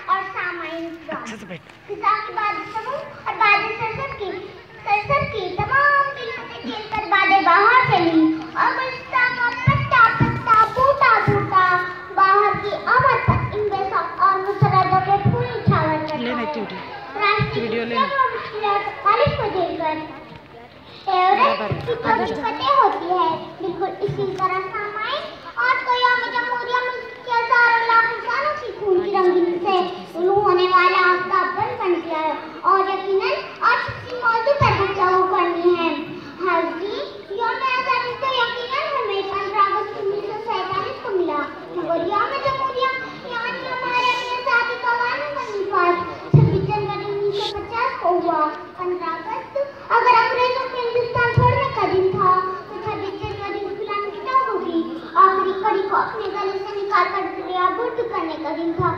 اور سامعین کی تمام دلوں سے کھیل کر بادیں باہر چلی اور گلستان کا پتا پتا بوٹا بوٹا باہر کی آمد پر ان بے ساخت اور مسرتوں کے پھول نچھاور کرتا ہے خالص کو دیکھ کر ایورسٹ کی کبھی فتح ہوتی ہے. بالکل اسی طرح سامعین آج کو یوم جمہوریہ ملک کے ہزاروں لاکھ انسانوں کی خون کی رنگین سے طلوع ہونے والا آفتاب بن گیا ہے اور یقیناً آج اسی موضوع پر گفتگو کرنی ہے. حاضرین، یوم آزادی تو یقیناً ہمیں 15 اگست 1947 کو ملا مگر یوم جمہوریہ یعنی ہمارے اپنے ذاتی قوانین کا نفاذ 26 جنوری 1950 کو ہوا. 15 اگست اگر انگریزوں کے ہندوستان چھوڑنے کا دن تھا تو 26 جنوری غلامی کیا ہوگی؟ آخری کڑی کو اپنے گلے سے نکال کر دریا برد کرنے کا دن تھا.